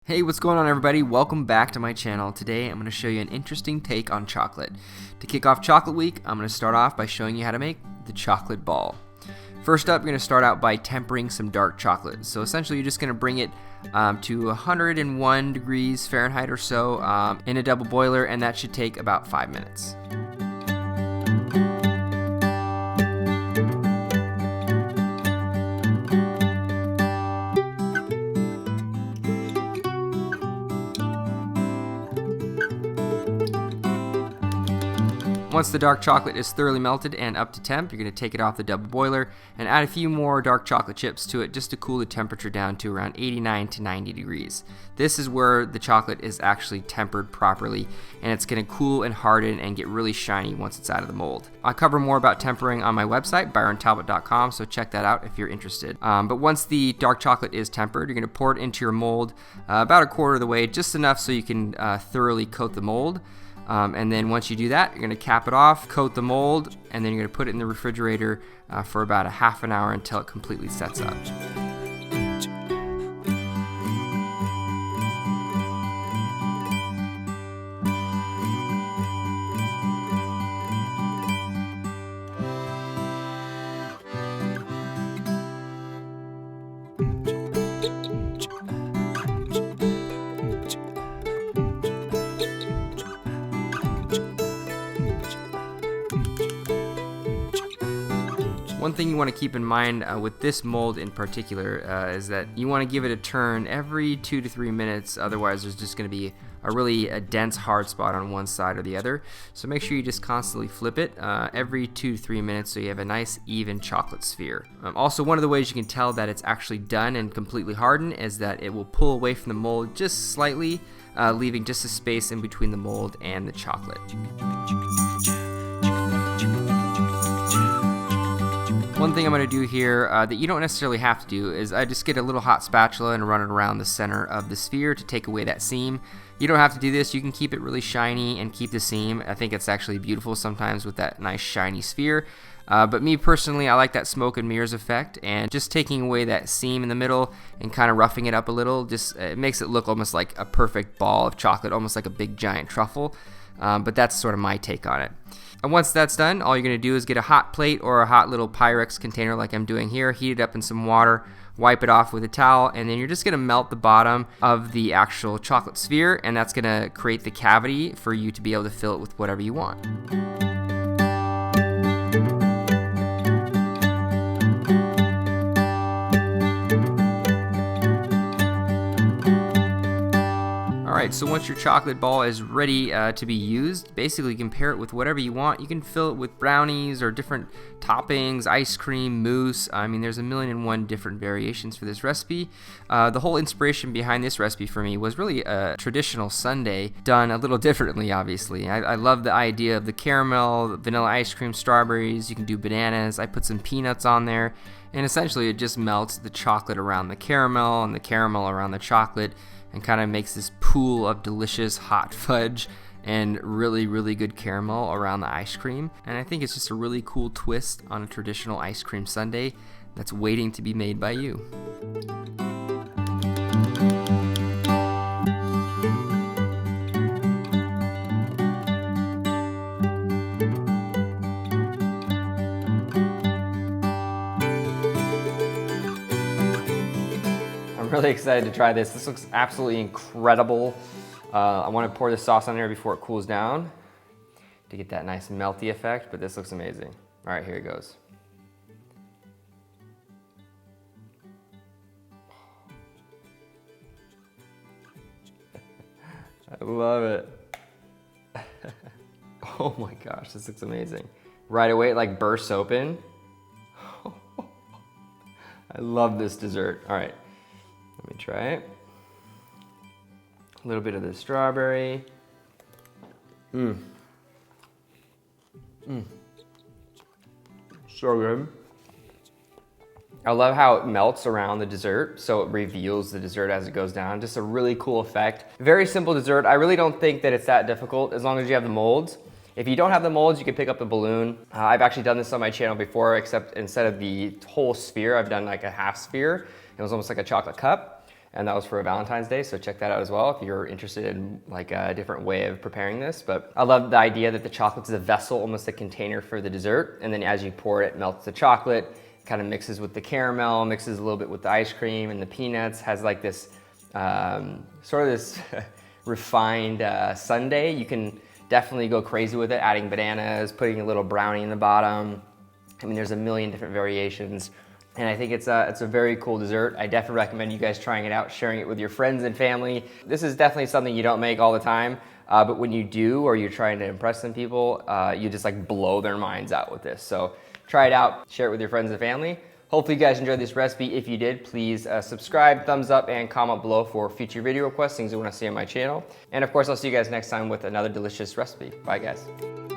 Hey, what's going on everybody? Welcome back to my channel. Today I'm going to show you an interesting take on chocolate. To kick off chocolate week, I'm going to start off by showing you how to make the chocolate ball. First up, you're going to start out by tempering some dark chocolate. So essentially you're just going to bring it to 101 degrees Fahrenheit or so in a double boiler, and that should take about 5 minutes. Once the dark chocolate is thoroughly melted and up to temp, you're going to take it off the double boiler and add a few more dark chocolate chips to it just to cool the temperature down to around 89 to 90 degrees. This is where the chocolate is actually tempered properly, and it's going to cool and harden and get really shiny once it's out of the mold. I cover more about tempering on my website, ByronTalbott.com, so check that out if you're interested. But once the dark chocolate is tempered, you're going to pour it into your mold about a quarter of the way, just enough so you can thoroughly coat the mold. And then once you do that, you're going to cap it off, coat the mold, and then you're going to put it in the refrigerator for about a half an hour until it completely sets up. One thing you want to keep in mind with this mold in particular is that you want to give it a turn every 2 to 3 minutes, otherwise there's just going to be a really dense hard spot on one side or the other. So make sure you just constantly flip it every 2 to 3 minutes so you have a nice even chocolate sphere. Also, one of the ways you can tell that it's actually done and completely hardened is that it will pull away from the mold just slightly, leaving just a space in between the mold and the chocolate. One thing I'm going to do here that you don't necessarily have to do is I just get a little hot spatula and run it around the center of the sphere to take away that seam. You don't have to do this. You can keep it really shiny and keep the seam. I think it's actually beautiful sometimes with that nice shiny sphere. But me personally, I like that smoke and mirrors effect, and just taking away that seam in the middle and kind of roughing it up a little, just it makes it look almost like a perfect ball of chocolate, almost like a big giant truffle. But that's sort of my take on it. And once that's done, all you're going to do is get a hot plate or a hot little Pyrex container like I'm doing here, heat it up in some water, wipe it off with a towel, and then you're just going to melt the bottom of the actual chocolate sphere, and that's going to create the cavity for you to be able to fill it with whatever you want. Alright, so once your chocolate ball is ready to be used, basically you can pair it with whatever you want. You can fill it with brownies or different toppings, ice cream, mousse. I mean, there's 1,000,001 different variations for this recipe. The whole inspiration behind this recipe for me was really a traditional sundae done a little differently, obviously. I love the idea of the caramel, vanilla ice cream, strawberries. You can do bananas. I put some peanuts on there, and essentially it just melts the chocolate around the caramel and the caramel around the chocolate, and kind of makes this pool of delicious hot fudge and really, really good caramel around the ice cream. And I think it's just a really cool twist on a traditional ice cream sundae that's waiting to be made by you. I'm really excited to try this. This looks absolutely incredible. I want to pour the sauce on there before it cools down to get that nice melty effect, but this looks amazing. All right, here it goes. I love it. Oh my gosh, this looks amazing. Right away, it like bursts open. I love this dessert. All right. Let me try it. A little bit of the strawberry. So good. I love how it melts around the dessert, so it reveals the dessert as it goes down. Just a really cool effect. Very simple dessert. I really don't think that it's that difficult as long as you have the molds. If you don't have the molds, you can pick up a balloon. I've actually done this on my channel before, except instead of the whole sphere, I've done like a half sphere. It was almost like a chocolate cup. and that was for a Valentine's Day, so check that out as well if you're interested in like a different way of preparing this. But I love the idea that the chocolate is a vessel, almost a container for the dessert, and then as you pour it, it melts the chocolate, kind of mixes with the caramel, mixes a little bit with the ice cream and the peanuts, has like this sort of this refined sundae. You can definitely go crazy with it, adding bananas, putting a little brownie in the bottom. I mean, there's a million different variations. And I think it's a very cool dessert. I definitely recommend you guys trying it out, sharing it with your friends and family. This is definitely something you don't make all the time, but when you do, or you're trying to impress some people, you just like blow their minds out with this. So try it out, share it with your friends and family. Hopefully you guys enjoyed this recipe. If you did, please subscribe, thumbs up, and comment below for future video requests, things you want to see on my channel. And of course, I'll see you guys next time with another delicious recipe. Bye guys.